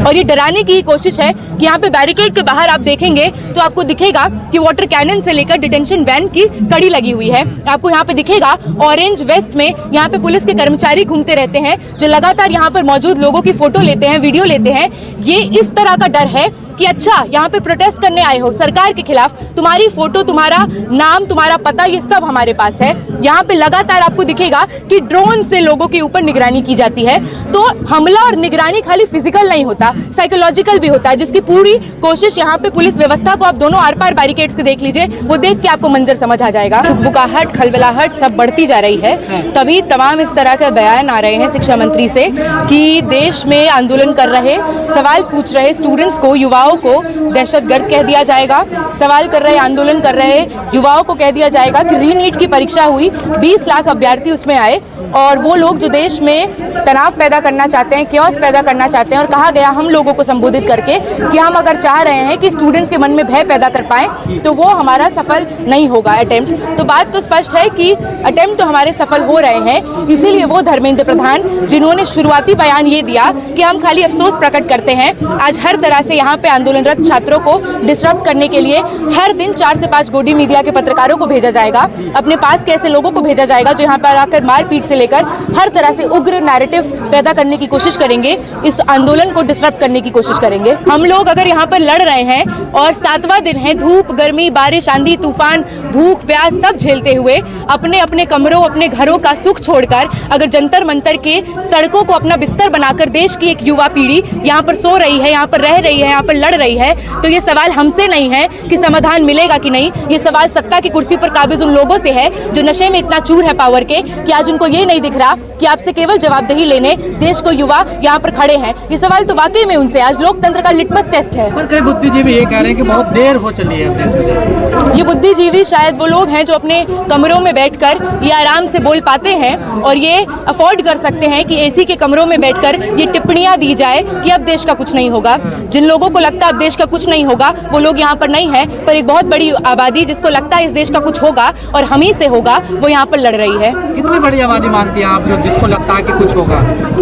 और ये डराने की कोशिश है कि यहाँ पे बैरिकेड के बाहर आप देखेंगे तो आपको दिखेगा कि वाटर कैनन से लेकर डिटेंशन वैन की कड़ी लगी हुई है। आपको यहाँ पे दिखेगा ऑरेंज वेस्ट में यहाँ पे पुलिस के कर्मचारी घूमते रहते हैं जो लगातार यहाँ पर मौजूद लोगों की फोटो लेते हैं, वीडियो लेते हैं। ये इस तरह का डर है कि अच्छा यहाँ पे प्रोटेस्ट करने आए हो सरकार के खिलाफ, तुम्हारी फोटो, तुम्हारा नाम, तुम्हारा पता, ये सब हमारे पास है। यहाँ पे लगातार आपको दिखेगा कि ड्रोन से लोगों के ऊपर निगरानी की जाती है। तो हमला और निगरानी खाली फिजिकल नहीं होता, साइकोलॉजिकल भी होता है, जिसकी पूरी कोशिश यहाँ पे पुलिस व्यवस्था को आप दोनों आर पार बैरिकेड्स के देख लीजिए, वो देख के आपको मंजर समझ आ जाएगा। सुखबुकाहट, खलबलाहट सब बढ़ती जा रही है। तभी तमाम इस तरह के बयान आ रहे हैं शिक्षा मंत्री से कि देश में आंदोलन कर रहे, सवाल पूछ रहे स्टूडेंट्स को, युवाओं को दहशतगर्द कह दिया जाएगा। सवाल कर रहे, आंदोलन कर रहे युवाओं को कह दिया जाएगा कि रीनीट की परीक्षा हुई, 20 लाख अभ्यर्थी उसमें आए और वो लोग जो देश में तनाव पैदा करना चाहते हैं, क्योस पैदा करना चाहते हैं, और कहा गया हम लोगों को संबोधित करके कि हम अगर चाह रहे हैं कि स्टूडेंट्स के मन में भय पैदा कर पाएं तो वो हमारा सफल नहीं होगा अटेम्प्ट। तो बात तो स्पष्ट है कि अटेम्प्ट तो हमारे सफल हो रहे हैं। इसीलिए वो धर्मेंद्र प्रधान जिन्होंने शुरुआती बयान ये दिया कि हम खाली अफसोस प्रकट करते हैं, आज हर तरह से यहाँ पे आंदोलनरत छात्रों को डिस्टर्ब करने के लिए हर दिन 4 से 5 गोदी मीडिया के पत्रकारों को भेजा जाएगा, अपने पास के ऐसे लोगों को भेजा जाएगा जो यहाँ पर आकर मारपीट से लेकर हर तरह से उग्र नैरेटिव पैदा करने की कोशिश करेंगे, इस आंदोलन को डिस्टर्ब करने की कोशिश करेंगे। हम लोग अगर यहाँ पर लड़ रहे हैं और 7वां दिन है, धूप, गर्मी, बारिश, आंधी, तूफान, भूख, प्यास सब झेलते हुए अपने अपने कमरों, अपने घरों का सुख छोड़कर अगर जंतर मंतर के सड़कों को अपना बिस्तर बनाकर देश की एक युवा पीढ़ी यहाँ पर सो रही है, यहाँ पर रह रही है, यहाँ पर लड़ रही है, तो ये सवाल हमसे नहीं है कि समाधान मिलेगा कि नहीं। ये सवाल सत्ता की कुर्सी पर काबिज उन लोगों से है जो नशे में इतना चूर है पावर के कि आज उनको ये नहीं दिख रहा कि आपसे केवल जवाबदेही लेने देश को युवा यहाँ पर खड़े हैं। ये सवाल तो वाकई में उनसे आज लोकतंत्र का लिटमस टेस्ट है। पर कई बुद्धिजीवी ये कह रहे हैं कि बहुत देर हो चली है देश में। ये बुद्धिजीवी शायद वो लोग हैं जो अपने कमरों में बैठकर ये आराम से बोल पाते हैं और ये अफोर्ड कर सकते हैं कि एसी के कमरों में बैठकर ये टिप्पणियां दी जाए कि अब देश का कुछ नहीं होगा। जिन लोगों को लगता है अब देश का कुछ नहीं होगा वो लोग यहाँ पर नहीं है, पर एक बहुत बड़ी आबादी जिसको लगता है इस देश का कुछ होगा और हम ही से होगा, वो यहाँ पर लड़ रही है। कितनी बड़ी आबादी मानती हैं आप जो जिसको लगता है कि कुछ होगा?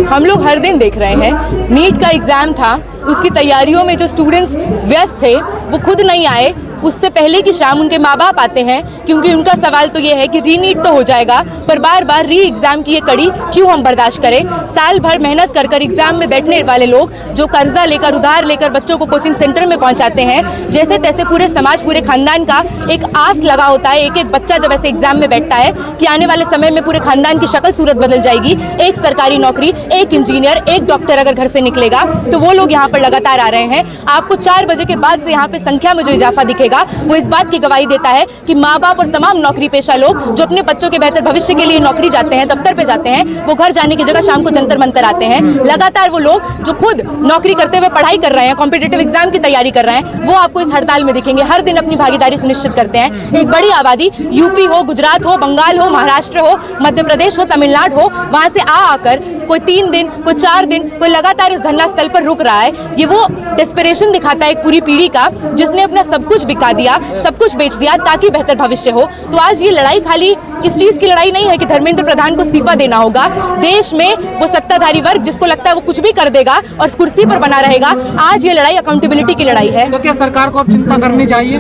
हम लोग हर दिन देख रहे हैं, नीट का एग्जाम था, उसकी तैयारियों में जो स्टूडेंट्स व्यस्त थे वो खुद नहीं आए, उससे पहले की शाम उनके माँ बाप आते हैं क्योंकि उनका सवाल तो ये है कि रीनीट तो हो जाएगा पर बार बार री एग्जाम की ये कड़ी क्यों हम बर्दाश्त करें। साल भर मेहनत कर कर एग्जाम में बैठने वाले लोग जो कर्जा लेकर, उधार लेकर बच्चों को कोचिंग सेंटर में पहुंचाते हैं, जैसे तैसे पूरे समाज, पूरे खानदान का एक आस लगा होता है। एक एक बच्चा जब ऐसे एग्जाम में बैठता है कि आने वाले समय में पूरे खानदान की शक्ल सूरत बदल जाएगी, एक सरकारी नौकरी, एक इंजीनियर, एक डॉक्टर अगर घर से निकलेगा, तो वो लोग यहाँ पर लगातार आ रहे हैं। आपको 4 बजे के बाद से यहाँ पे संख्या में जो इजाफा दिखेगा वो इस बात की गवाही देता है कि माँ बाप और तमाम नौकरी पेशा लोग जो अपने बच्चों के बेहतर भविष्य के लिए नौकरी जाते हैं, दफ्तर पे जाते हैं, वो घर जाने की जगह शाम को जंतर मंतर आते हैं। लगातार वो लोग जो खुद नौकरी करते हुए पढ़ाई कर रहे हैं, कॉम्पिटिटिव एग्जाम की तैयारी कर रहे हैं, वो आपको इस हड़ताल में दिखेंगे। हर दिन अपनी भागीदारी सुनिश्चित करते हैं। एक बड़ी आबादी यूपी हो, गुजरात हो, बंगाल हो, महाराष्ट्र हो, मध्य प्रदेश हो, तमिलनाडु हो, वहां से आकर कोई 3 दिन, कोई 4 दिन, कोई लगातार इस धरना स्थल पर रुक रहा है। ये वो डेस्परेशन दिखाता है एक पूरी पीढ़ी का जिसने अपना सब कुछ बिका दिया, सब कुछ बेच दिया ताकि बेहतर भविष्य हो। तो आज ये लड़ाई खाली इस चीज की लड़ाई नहीं है कि धर्मेंद्र प्रधान को इस्तीफा देना होगा। देश में वो सत्ताधारी वर्ग जिसको लगता है वो कुछ भी कर देगा और कुर्सी पर बना रहेगा, आज ये लड़ाई अकाउंटेबिलिटी की लड़ाई है। तो क्या सरकार को अब चिंता करनी चाहिए?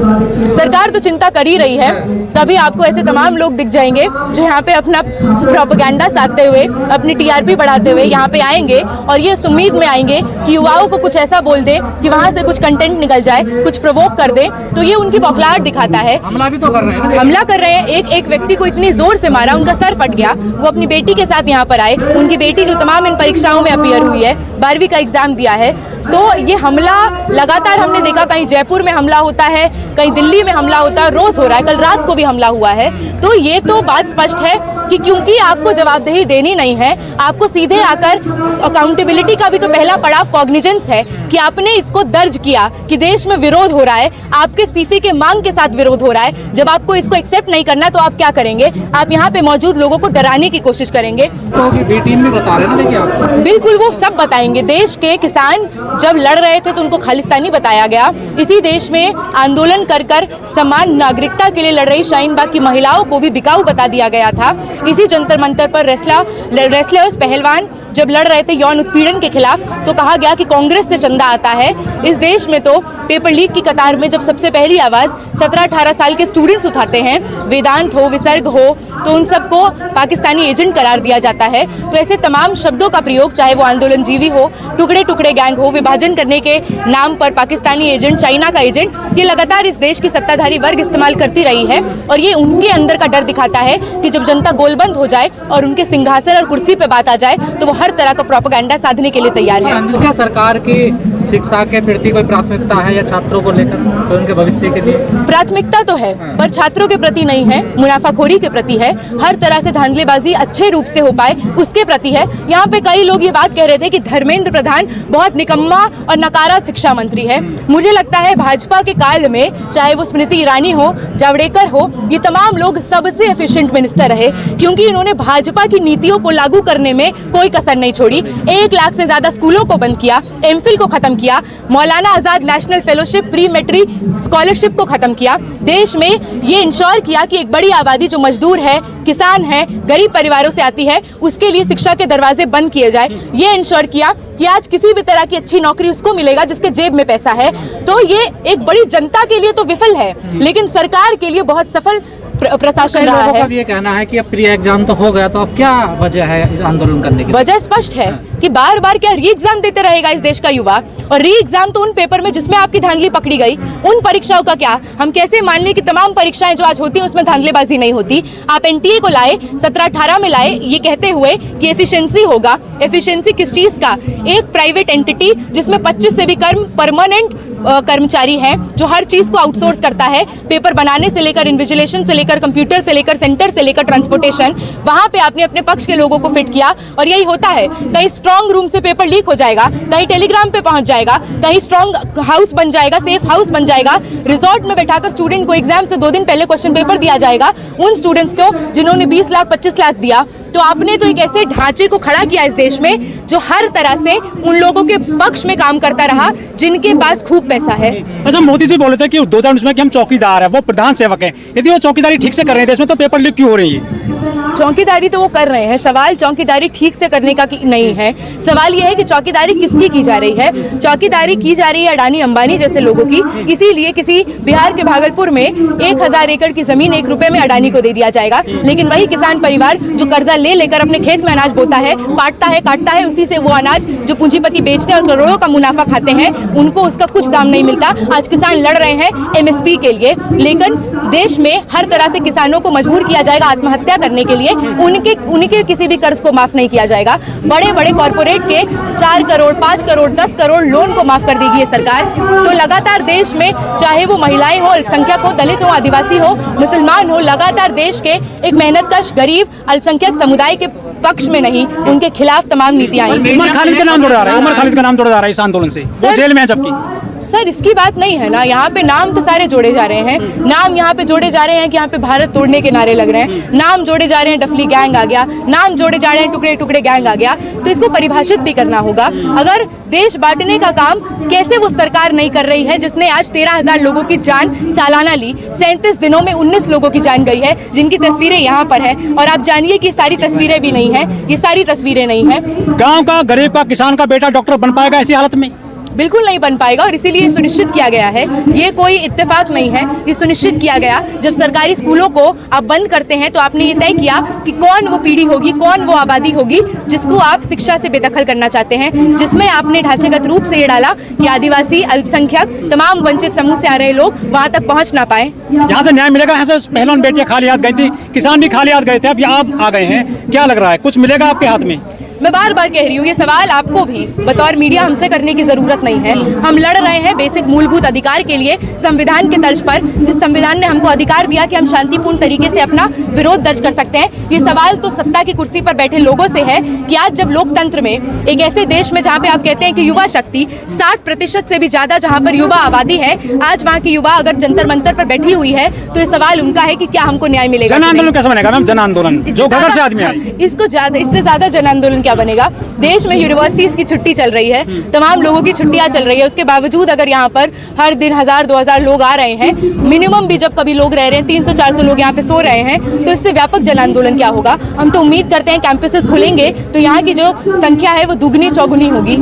सरकार तो चिंता कर ही रही है, तभी आपको ऐसे तमाम लोग दिख जाएंगे जो यहाँ पे अपना प्रोपेगेंडा साधते हुए, अपनी टीआरपी बढ़ाते हुए यहाँ पे आएंगे और ये उम्मीद में आएंगे कि युवाओं को कुछ ऐसा बोल दे कि वहाँ से कुछ कंटेंट निकल जाए, कुछ प्रोवोक कर दे। तो ये उनकी बौखलाहट दिखाता है। हमला भी तो कर रहे हैं, हमला कर रहे हैं। एक व्यक्ति को इतनी जोर से मारा, उनका सर फट गया। वो अपनी बेटी के साथ यहाँ पर आए, उनकी बेटी जो तमाम इन परीक्षाओं में अपीयर हुई है, 12वीं का एग्जाम दिया है। तो ये हमला लगातार हमने देखा, कहीं जयपुर में हमला होता है, कहीं दिल्ली में हमला होता है, रोज हो रहा है, कल रात को भी हमला हुआ है। तो ये तो बात स्पष्ट है कि क्योंकि आपको जवाबदेही देनी नहीं है, आपको सीधे आकर अकाउंटेबिलिटी का भी तो पहला पड़ाव कॉग्निजेंस है कि आपने इसको दर्ज किया कि देश में विरोध हो रहा है, आपके इस्तीफे के मांग के साथ विरोध हो रहा है। जब आपको इसको एक्सेप्ट नहीं करना तो आप क्या करेंगे? आप यहाँ पे मौजूद लोगों को डराने की कोशिश करेंगे। तो बी टीम भी बता रहे ना, देखिए आप बिल्कुल वो सब बताएंगे। देश के किसान जब लड़ रहे थे तो उनको खालिस्तानी बताया गया। इसी देश में आंदोलन कर कर समान नागरिकता के लिए लड़ रही शाहीन बाग की महिलाओं को भी बिकाऊ बता दिया गया था। इसी जंतर मंतर पर रेसलर्स, पहलवान जब लड़ रहे थे यौन उत्पीड़न के खिलाफ, तो कहा गया कि कांग्रेस से चंदा आता है। इस देश में तो पेपर लीक की कतार में जब सबसे पहली आवाज 17-18 साल के स्टूडेंट्स उठाते हैं, वेदांत हो, विसर्ग हो, तो उन सबको पाकिस्तानी एजेंट करार दिया जाता है। तो ऐसे तमाम शब्दों का प्रयोग, चाहे वो आंदोलनजीवी हो, टुकड़े टुकड़े गैंग हो, विभाजन करने के नाम पर पाकिस्तानी एजेंट, चाइना का एजेंट, ये लगातार इस देश की सत्ताधारी वर्ग इस्तेमाल करती रही है। और ये उनके अंदर का डर दिखाता है कि जब जनता गोलबंद हो जाए और उनके सिंहासन और कुर्सी पे बात आ जाए, तो वो हर तरह का प्रोपेगेंडा साधने के लिए तैयार है। क्या सरकार की शिक्षा के प्रति कोई प्राथमिकता है या छात्रों को लेकर तो उनके भविष्य के लिए? प्राथमिकता तो है, पर छात्रों के प्रति नहीं है, मुनाफाखोरी के प्रति है। हर तरह से धांधलेबाजी अच्छे रूप से हो पाए उसके प्रति है। यहाँ पे कई लोग ये बात कह रहे थे कि धर्मेंद्र प्रधान बहुत निकम्मा और नकारा शिक्षा मंत्री है। मुझे लगता है भाजपा के काल में, चाहे वो स्मृति ईरानी हो, जावड़ेकर हो, ये तमाम लोग सबसे एफिशिएंट मिनिस्टर रहे, क्योंकि इन्होंने भाजपा की नीतियों को लागू करने में कोई कसर नहीं छोड़ी। 1 लाख से ज्यादा स्कूलों को बंद किया, एमफिल को खत्म किया, Maulana Azad national fellowship, pre matric scholarship को खत्म किया। देश में ये इंश्योर किया कि एक बड़ी आबादी जो मजदूर है, किसान है, गरीब परिवारों से आती है, उसके लिए शिक्षा के दरवाजे बंद किए जाए। ये इंश्योर किया कि आज किसी भी तरह की अच्छी नौकरी उसको मिलेगा जिसके जेब में पैसा है। तो ये एक बड़ी जनता के लिए तो विफल है, लेकिन सरकार के लिए बहुत सफल प्रशासन रहा है। लोगों का ये कहना है कि अब प्री एग्जाम तो हो गया, तो अब क्या वजह है इस आंदोलन करने की? वजह स्पष्ट है कि बार बार क्या री एग्जाम देते रहेगा इस देश का युवा? और री एग्जाम तो उन पेपर में जिसमें आपकी धांधली पकड़ी गई, उन परीक्षाओं का क्या? हम कैसे मान लें कि तमाम परीक्षाएं जो आज होती हैं उसमें धांधलेबाजी नहीं होती? आप एनटीए को लाए, 17-18 में लाए, ये कहते हुए कि एफिशिएंसी होगा। एफिशिएंसी किस चीज का? एक प्राइवेट एंटिटी जिसमें 25 से भी कम परमानेंट कर्मचारी हैं, जो हर चीज को आउटसोर्स करता है, पेपर बनाने से लेकर, इन्विजिलेशन से लेकर, कंप्यूटर से लेकर, सेंटर से लेकर ट्रांसपोर्टेशन। वहां पे आपने अपने पक्ष के लोगों को फिट किया और यही होता है। कहीं स्ट्रॉन्ग रूम से पेपर लीक हो जाएगा, कहीं टेलीग्राम पे पहुंच जाएगा, कहीं स्ट्रॉन्ग हाउस बन जाएगा, सेफ हाउस बन जाएगा, रिजॉर्ट में बैठाकर स्टूडेंट को एग्जाम से 2 दिन पहले क्वेश्चन पेपर दिया जाएगा उन स्टूडेंट्स को जिन्होंने 20 लाख 25 लाख दिया। तो आपने तो एक ऐसे ढांचे को खड़ा किया इस देश में जो हर तरह से उन लोगों के पक्ष में काम करता रहा जिनके पास खूब पैसा है। अच्छा, मोदी जी बोले थे कि 2019 में कि हम चौकीदार है, वो प्रधान सेवक हैं। यदि वो चौकीदारी ठीक से कर रहे हैं देश में, तो पेपर लीक क्यों हो रही है? चौकीदारी तो वो कर रहे हैं, सवाल चौकीदारी ठीक से करने का नहीं है। सवाल यह है कि चौकीदारी किसकी की जा रही है? चौकीदारी की जा रही है अडानी अंबानी जैसे लोगों की। इसीलिए किसी बिहार के भागलपुर में 1000 एकड़ की जमीन 1 रुपए में अडानी को दे दिया जाएगा, लेकिन वही किसान परिवार जो कर्जा ले लेकर अपने खेत में अनाज बोता है, काटता है, उसी से वो अनाज जो पूंजीपति बेचते हैं और करोड़ों का मुनाफा खाते हैं, उनको उसका कुछ दाम नहीं मिलता। आज किसान लड़ रहे हैं एमएसपी के लिए, लेकिन देश में हर तरह से किसानों को मजबूर किया जाएगा आत्महत्या करने के लिए। उनके किसी भी कर्ज को माफ नहीं किया जाएगा। बड़े बड़े कॉर्पोरेट के 4 करोड़ 5 करोड़ 10 करोड़ लोन को माफ कर देगी ये सरकार। तो लगातार देश में, चाहे वो महिलाएं हो, अल्पसंख्यक हो, दलित हो, आदिवासी हो, मुसलमान हो, लगातार देश के एक मेहनतकश गरीब अल्पसंख्यक समुदाय के पक्ष में नहीं, उनके खिलाफ तमाम नीतियां आई। उमर खालिद का नाम जोड़ा जा रहा है, उमर खालिद का नाम जोड़ा जा रहा है इस आंदोलन से। वो जेल में है जबकि। सर, इसकी बात नहीं है ना, यहाँ पे नाम तो सारे जोड़े जा रहे हैं। नाम यहाँ पे जोड़े जा रहे हैं कि यहाँ पे भारत तोड़ने के नारे लग रहे हैं, नाम जोड़े जा रहे हैं डफली गैंग आ गया, नाम जोड़े जा रहे हैं टुकड़े टुकड़े गैंग आ गया। तो इसको परिभाषित भी करना होगा। अगर देश बांटने का काम कैसे वो सरकार नहीं कर रही है जिसने आज 13,000 लोगों की जान सालाना ली, 37 दिनों में 19 लोगों की जान गई है, जिनकी तस्वीरें यहाँ पर है। और आप जानिए कि सारी तस्वीरें भी नहीं है, ये सारी तस्वीरें नहीं है। गाँव का, गरीब का, किसान का बेटा डॉक्टर बन पाएगा ऐसी हालत में? बिल्कुल नहीं बन पाएगा। और इसीलिए सुनिश्चित किया गया है, ये कोई इत्तेफाक नहीं है, ये सुनिश्चित किया गया। जब सरकारी स्कूलों को आप बंद करते हैं तो आपने ये तय किया कि कौन वो पीढ़ी होगी, कौन वो आबादी होगी जिसको आप शिक्षा से बेदखल करना चाहते हैं, जिसमें आपने ढांचेगत रूप से ये डाला कि आदिवासी, अल्पसंख्यक, तमाम वंचित समूह से आ रहे लोग वहां तक पहुंच ना पाए। यहाँ से न्याय मिलेगा? यहाँ से पहलवान बेटियां खाली हाथ गई थी, किसान भी खाली हाथ गए थे, अब आप आ गए हैं, क्या लग रहा है कुछ मिलेगा आपके हाथ में? मैं बार बार कह रही हूँ, ये सवाल आपको भी बतौर मीडिया हमसे करने की जरूरत नहीं है। हम लड़ रहे हैं बेसिक मूलभूत अधिकार के लिए, संविधान के तर्ज पर, जिस संविधान ने हमको अधिकार दिया कि हम शांतिपूर्ण तरीके से अपना विरोध दर्ज कर सकते हैं। ये सवाल तो सत्ता की कुर्सी पर बैठे लोगों से है कि आज जब लोकतंत्र में, एक ऐसे देश में जहाँ पे आप कहते हैं कि युवा शक्ति 60% से भी ज्यादा जहाँ पर युवा आबादी है, आज वहाँ की युवा अगर जंतर मंतर पर बैठी हुई है, तो ये सवाल उनका है कि क्या हमको न्याय मिलेगा? जन आंदोलन कैसे बनेगा मैम? जन आंदोलन जो घर से आदमी आए, इसको ज्यादा, इससे ज्यादा जन आंदोलन की क्या बनेगा। देश में यूनिवर्सिटीज की छुट्टी चल रही है, तमाम लोगों की छुट्टियां चल रही है, उसके बावजूद अगर यहाँ पर हर दिन 1000-2000 लोग आ रहे हैं, मिनिमम भी जब कभी लोग रह रहे हैं 300-400 लोग यहाँ पे सो रहे हैं, तो इससे व्यापक जन आंदोलन क्या होगा। हम तो उम्मीद करते हैं कैंपसेस खुलेंगे तो यहाँ की जो संख्या है वो दुगनी चौगुनी होगी।